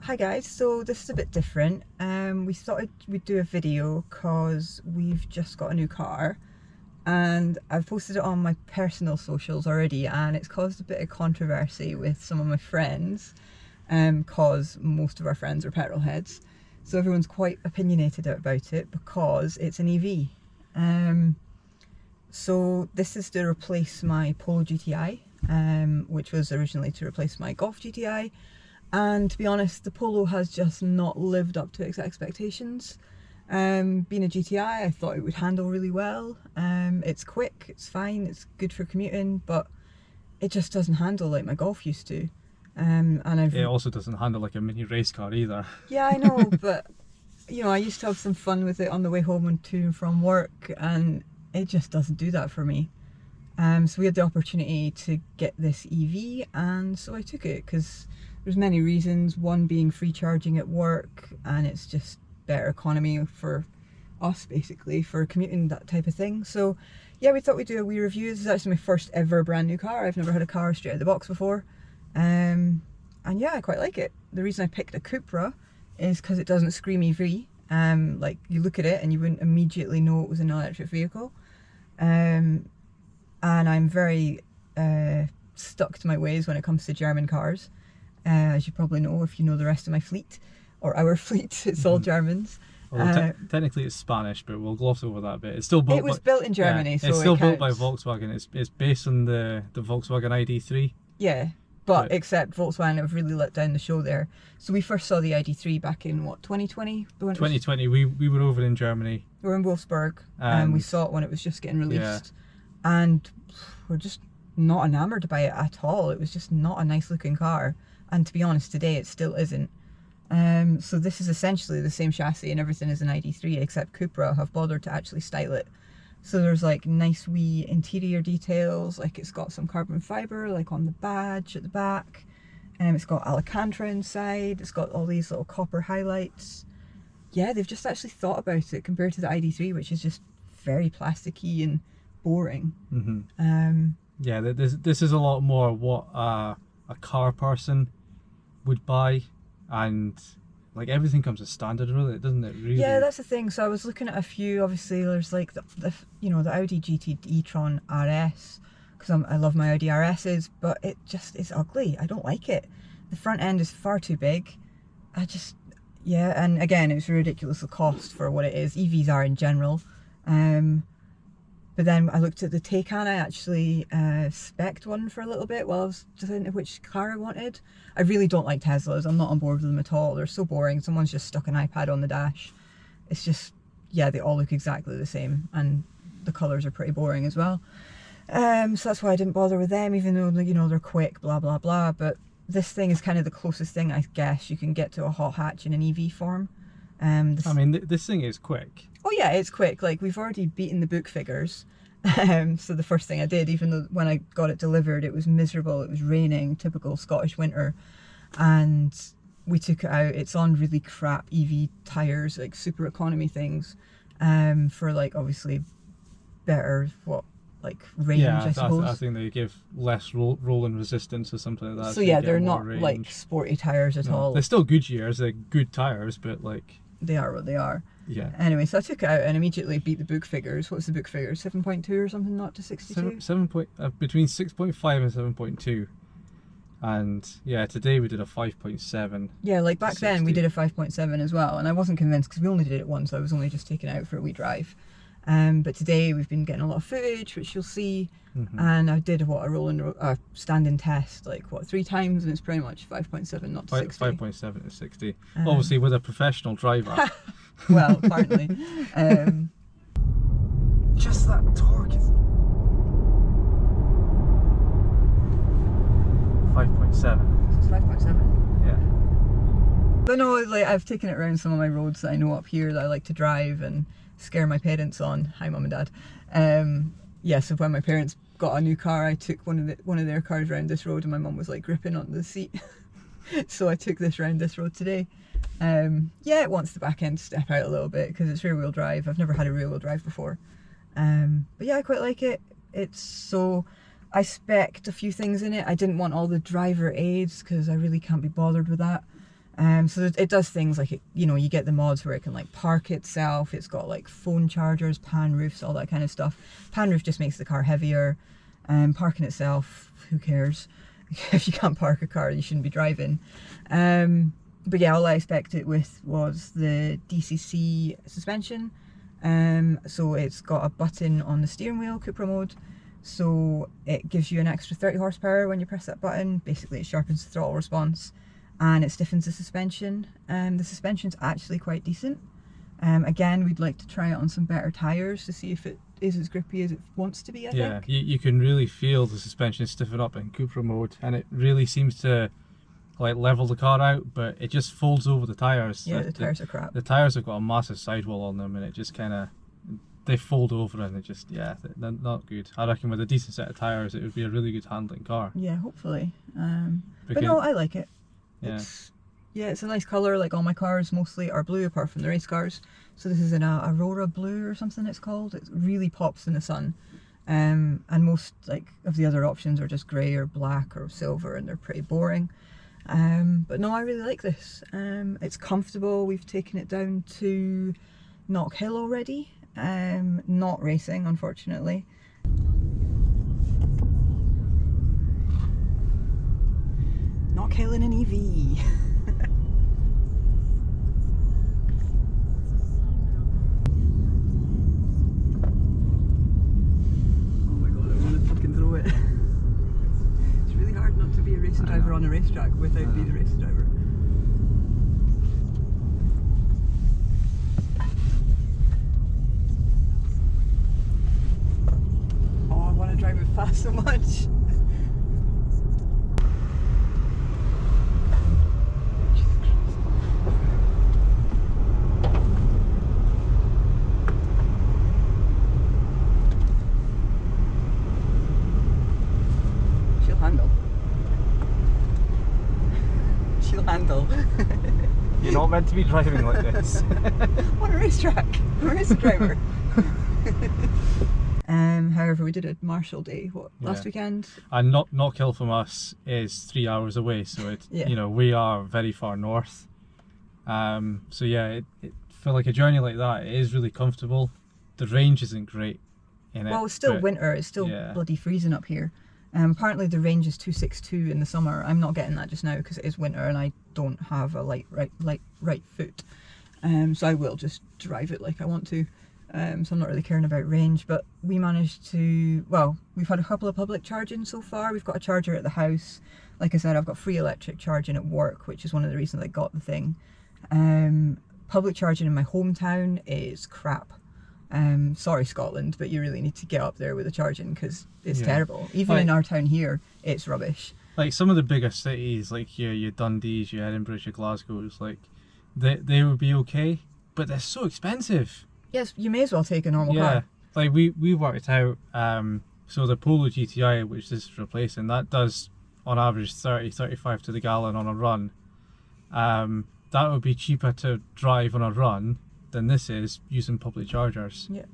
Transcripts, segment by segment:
Hi guys, so this is a bit different. We thought we'd do a video because we've just got a new car and I've posted it on my personal socials already, and it's caused a bit of controversy with some of my friends because most of our friends are petrol heads. So everyone's quite opinionated about it because it's an EV. So this is to replace my Polo GTI, which was originally to replace my Golf GTI. And to be honest, the Polo has just not lived up to its expectations. Being a GTI, I thought it would handle really well. It's quick, it's fine, it's good for commuting, but it just doesn't handle like my Golf used to. It also doesn't handle like a mini race car either. Yeah, I know, but you know, I used to have some fun with it on the way home and to and from work, and it just doesn't do that for me. So we had the opportunity to get this EV, and so I took it because there's many reasons. One being free charging at work, and it's just better economy for us basically for commuting, that type of thing. So yeah, we thought we'd do a wee review. This is actually my first ever brand new car. I've never had a car straight out of the box before. And yeah, I quite like it. The reason I picked a Cupra is because it doesn't scream EV. Like you look at it and you wouldn't immediately know it was an electric vehicle. And I'm very stuck to my ways when it comes to German cars. As you probably know if you know the rest of my fleet, or our fleet, it's all Germans. Well, technically it's Spanish, but we'll gloss over that bit. It's still built. It was built in Germany, yeah, so it's still built counts. by Volkswagen. It's based on the Volkswagen ID3. Yeah, but except Volkswagen have really let down the show there. So we first saw the ID3 back in what, 2020? 2020. We were over in Germany. We were in Wolfsburg, and we saw it when it was just getting released, and we're just not enamored by it at all. It was just not a nice looking car. And to be honest, today it still isn't. So this is essentially the same chassis and everything as an ID3, except Cupra have bothered to actually style it. So there's like nice wee interior details, like it's got some carbon fibre like on the badge at the back. It's got Alcantara inside, it's got all these little copper highlights. Yeah, they've just actually thought about it compared to the ID3, which is just very plasticky and boring. Yeah, this is a lot more what a car person would buy, and like everything comes as standard, really, doesn't it? Really. Yeah, that's the thing. So I was looking at a few. Obviously, there's like the you know, the Audi GT e-tron RS, because I love my Audi RSs, but it just is ugly. I don't like it. The front end is far too big. Yeah, and again, it's ridiculous the cost for what it is. EVs are in general. But then I looked at the Taycan. I actually spec'd one for a little bit while I was deciding which car I wanted. I really don't like Teslas. I'm not on board with them at all. They're so boring. Someone's just stuck an iPad on the dash. It's just, yeah, they all look exactly the same, and the colours are pretty boring as well. So that's why I didn't bother with them, even though, you know, they're quick, blah, blah, blah. But this thing is kind of the closest thing, I guess, you can get to a hot hatch in an EV form. I mean, this thing is quick. Oh yeah, it's quick. Like, we've already beaten the book figures. So the first thing I did, even though when I got it delivered it was miserable, it was raining, typical Scottish winter, and we took it out. It's on really crap EV tyres, like super economy things, for like obviously better range, I suppose. I think they give less rolling resistance or something like that. So yeah, they're not like sporty tyres at all. They're still good years, they're good tyres, but like... They are what they are. Yeah. Anyway, so I took it out and immediately beat the book figures. What's the book figure? 7.2 or something, not to 62? Between 6.5 and 7.2. And yeah, today we did a 5.7. Yeah, like back then we did a 5.7 as well, and I wasn't convinced because we only did it once. I was only just taking it out for a wee drive. But today we've been getting a lot of footage, which you'll see. And I did a standing test, like 3 times, and it's pretty much 5.7, not to 60. 5.7 to 60. Obviously with a professional driver. Well, apparently. Just that torque is 5.7. It's 5.7. Yeah. But no, like I've taken it around some of my roads that I know up here that I like to drive and scare my parents on. Hi, Mum and Dad. Yeah, so when my parents got a new car, I took one of their cars around this road, and my mum was like gripping onto the seat. So I took this round this road today. Yeah, it wants the back end to step out a little bit because it's rear wheel drive. I've never had a rear wheel drive before. But yeah, I quite like it. I spec'd a few things in it. I didn't want all the driver aids because I really can't be bothered with that. So it does things like, you know, you get the mods where it can like park itself. It's got like phone chargers, pan roofs, all that kind of stuff. Pan roof just makes the car heavier. Parking itself, who cares? If you can't park a car, you shouldn't be driving. But yeah, all I expected it with was the DCC suspension. So it's got a button on the steering wheel, Cupra mode. So it gives you an extra 30 horsepower when you press that button. Basically it sharpens the throttle response and it stiffens the suspension. The suspension's actually quite decent. Again, we'd like to try it on some better tyres to see if it is as grippy as it wants to be, I think. Yeah, you can really feel the suspension stiffen up in Cupra mode, and it really seems to like level the car out, but it just folds over the tyres. Yeah, the tyres are crap. The tyres have got a massive sidewall on them, and it just kind of, they fold over and it just, yeah, they're not good. I reckon with a decent set of tyres it would be a really good handling car. Yeah, hopefully. But no, I like it. Yeah. It's a nice colour. Like all my cars mostly are blue apart from the race cars. So this is an Aurora blue or something it's called. It really pops in the sun. And most like of the other options are just grey or black or silver, and they're pretty boring. But no, I really like this. It's comfortable. We've taken it down to Knockhill already. Not racing, unfortunately. Knockhill in an EV. Oh my god, I want to fucking throw it. It's really hard not to be a racing driver on a racetrack without being a racing driver. Oh, I want to drive it fast so much. She'll handle. You're not meant to be driving like this. On a racetrack. I'm a racing driver. However, we did a Marshall Day, last weekend? And Knockhill from us is 3 hours away, so it, you know, we are very far north. So yeah, for like a journey like that, it is really comfortable. The range isn't great in it. Well, it's still winter. It's still bloody freezing up here. Apparently the range is 262 in the summer. I'm not getting that just now because it is winter and I don't have a right foot. So I will just drive it like I want to. So I'm not really caring about range, but we managed to, well, we've had a couple of public charging so far. We've got a charger at the house. Like I said, I've got free electric charging at work, which is one of the reasons I got the thing. Public charging in my hometown is crap. Sorry Scotland, but you really need to get up there with the charging because it's terrible. Even in our town here, it's rubbish. Like some of the bigger cities, like your Dundees, your Edinburghs, your Glasgows, like they would be okay, but they're so expensive. Yes, you may as well take a normal car. Like we worked out, so the Polo GTI, which this is replacing, that does on average 30-35 to the gallon on a run. That would be cheaper to drive on a run than this is using public chargers. Yeah,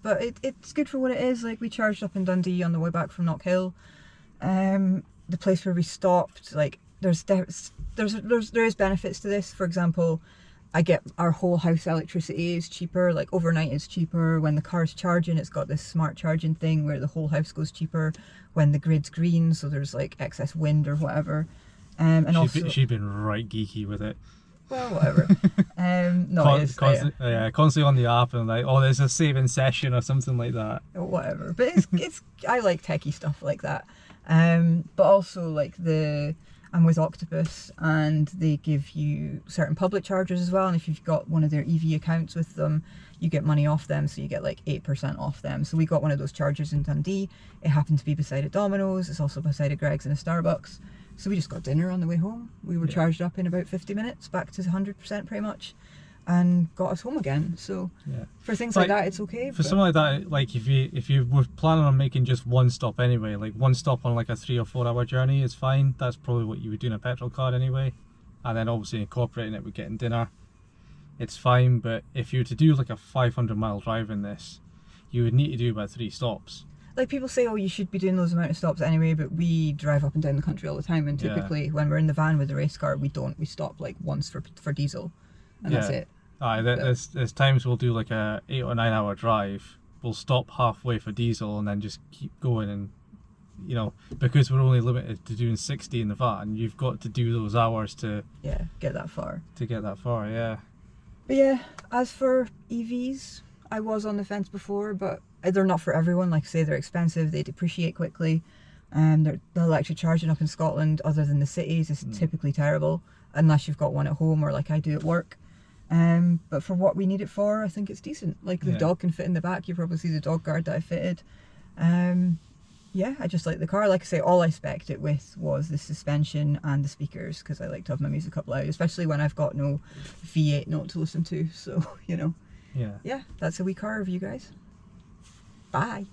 but it's good for what it is. Like we charged up in Dundee on the way back from Knockhill. The place where we stopped, like there is benefits to this. For example, I get our whole house electricity is cheaper, like overnight it's cheaper. When the car's charging, it's got this smart charging thing where the whole house goes cheaper when the grid's green, so there's like excess wind or whatever. And she'd been right geeky with it. Well, whatever. No, it is constantly on the app and like, oh, there's a saving session or something like that. Or whatever. But it's I like techie stuff like that. But also like I'm with Octopus and they give you certain public chargers as well, and if you've got one of their EV accounts with them, you get money off them, so you get like 8% off them. So we got one of those chargers in Dundee. It happened to be beside a Domino's. It's also beside a Greg's and a Starbucks. So we just got dinner on the way home. We were charged up in about 50 minutes, back to 100% pretty much, and got us home again. So for things like that, it's okay. For something like that, like if you were planning on making just one stop anyway, like one stop on like a 3 or 4 hour journey is fine. That's probably what you would do in a petrol car anyway. And then obviously incorporating it with getting dinner, it's fine. But if you were to do like a 500 mile drive in this, you would need to do about 3 stops. like people say, oh, you should be doing those amount of stops anyway, but we drive up and down the country all the time, and typically when we're in the van with the race car, we stop like once for diesel, and that's it. Aye, there's times we'll do like a 8 or 9 hour drive. We'll stop halfway for diesel and then just keep going, and you know, because we're only limited to doing 60 in the van, you've got to do those hours to get that far. Yeah. But yeah, as for EVs, I was on the fence before, but they're not for everyone. Like I say, they're expensive, they depreciate quickly, and the electric charging up in Scotland, other than the cities, is typically terrible, unless you've got one at home or like I do at work. But for what we need it for, I think it's decent. Like the dog can fit in the back. You probably see the dog guard that I fitted. Yeah, I just like the car. Like I say, all I spec'd it with was the suspension and the speakers, because I like to have my music up loud, especially when I've got no V8 note to listen to. So, you know. Yeah, that's a wee car review, guys. Bye.